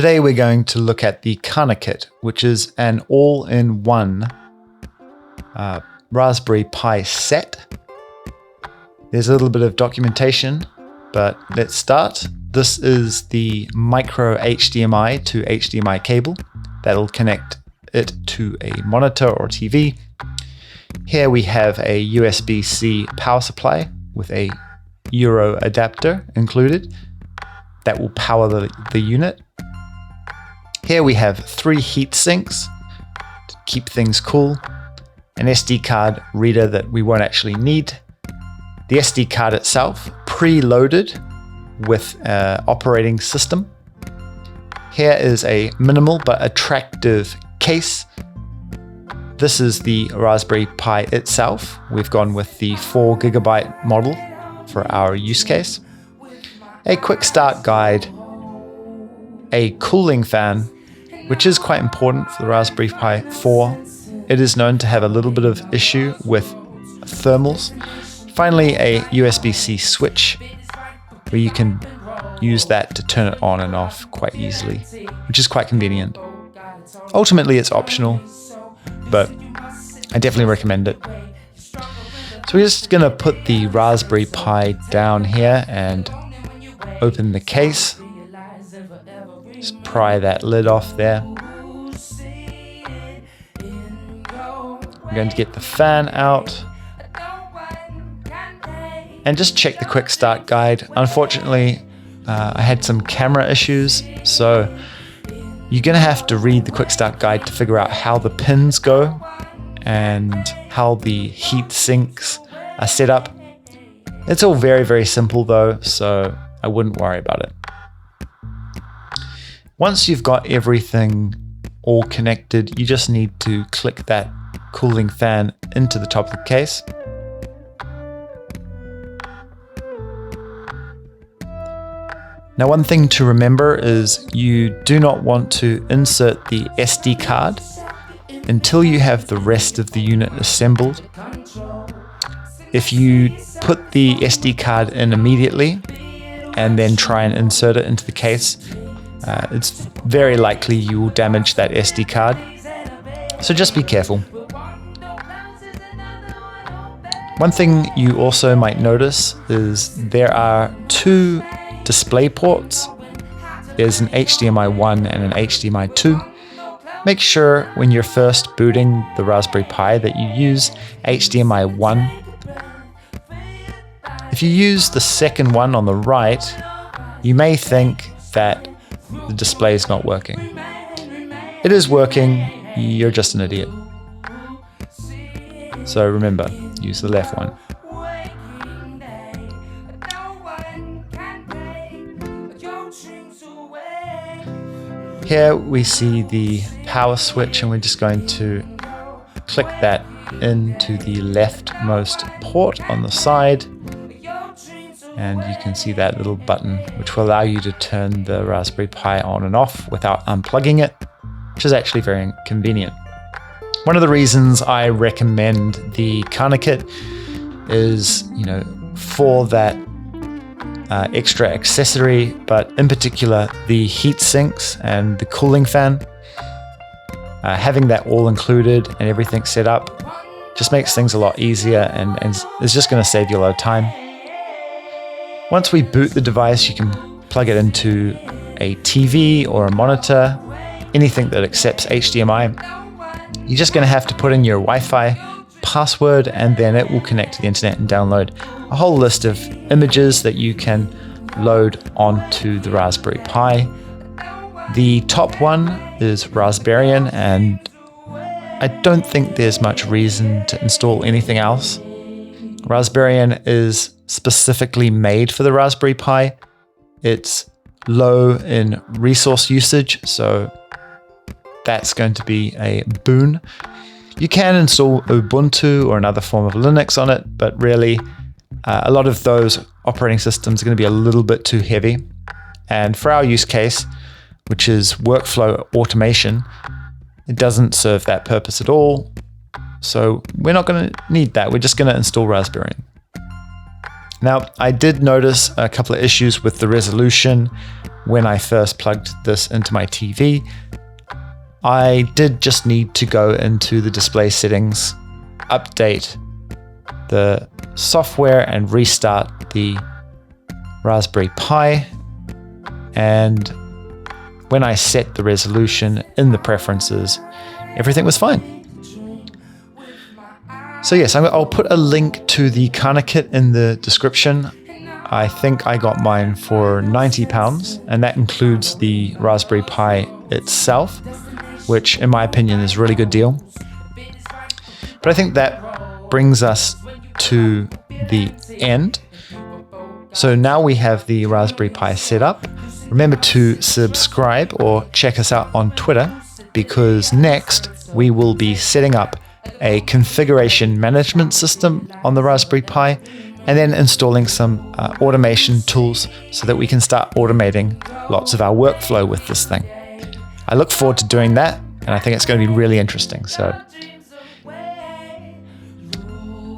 Today we're going to look at the Canakit, which is an all-in-one Raspberry Pi set. There's a little bit of documentation, but let's start. This is the micro HDMI to HDMI cable that'll connect it to a monitor or TV. Here we have a USB-C power supply with a Euro adapter included that will power the unit. Here we have 3 heat sinks to keep things cool, an SD card reader that we won't actually need, the SD card itself preloaded with an operating system. Here is a minimal but attractive case. This is the Raspberry Pi itself. We've gone with the 4GB model for our use case. A quick start guide, a cooling fan, which is quite important for the Raspberry Pi 4. It is known to have a little bit of issue with thermals. Finally, a USB-C switch where you can use that to turn it on and off quite easily, which is quite convenient. Ultimately, it's optional, but I definitely recommend it. So we're just going to put the Raspberry Pi down here and open the case. Just pry that lid off there. I'm going to get the fan out and just check the quick start guide. Unfortunately, I had some camera issues, so you're going to have to read the quick start guide to figure out how the pins go and how the heat sinks are set up. It's all very, very simple though, so I wouldn't worry about it. Once you've got everything all connected, you just need to click that cooling fan into the top of the case. Now, one thing to remember is you do not want to insert the SD card until you have the rest of the unit assembled. If you put the SD card in immediately and then try and insert it into the case, it's very likely you will damage that SD card. So just be careful. One thing you also might notice is there are 2 display ports. There's an HDMI 1 and an HDMI 2. Make sure when you're first booting the Raspberry Pi that you use HDMI 1. If you use the second one on the right, you may think that the display is not working. It is working, you're just an idiot. So remember, use the left one. Here we see the power switch, and we're just going to click that into the leftmost port on the side. And you can see that little button, which will allow you to turn the Raspberry Pi on and off without unplugging it, which is actually very convenient. One of the reasons I recommend the Canakit is, for that extra accessory, but in particular the heat sinks and the cooling fan. Having that all included and everything set up just makes things a lot easier and is just going to save you a lot of time. Once we boot the device, you can plug it into a TV or a monitor, anything that accepts HDMI. You're just going to have to put in your Wi-Fi password, and then it will connect to the internet and download a whole list of images that you can load onto the Raspberry Pi. The top one is Raspberry, and I don't think there's much reason to install anything else. Raspberry is specifically made for the Raspberry Pi. It's low in resource usage, so that's going to be a boon. You can install Ubuntu or another form of Linux on it, but really a lot of those operating systems are going to be a little bit too heavy. And for our use case, which is workflow automation, it doesn't serve that purpose at all. So we're not going to need that. We're just going to install Raspberry. Now, I did notice a couple of issues with the resolution when I first plugged this into my TV. I did just need to go into the display settings, update the software and restart the Raspberry Pi. And when I set the resolution in the preferences, everything was fine. So yes, I'll put a link to the Canakit in the description. I think I got mine for £90, and that includes the Raspberry Pi itself, which in my opinion is a really good deal. But I think that brings us to the end. So now we have the Raspberry Pi set up. Remember to subscribe or check us out on Twitter, because next we will be setting up a configuration management system on the Raspberry Pi, and then installing some automation tools so that we can start automating lots of our workflow with this thing. I look forward to doing that, and I think it's going to be really interesting. So,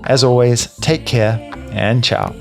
as always, take care and ciao.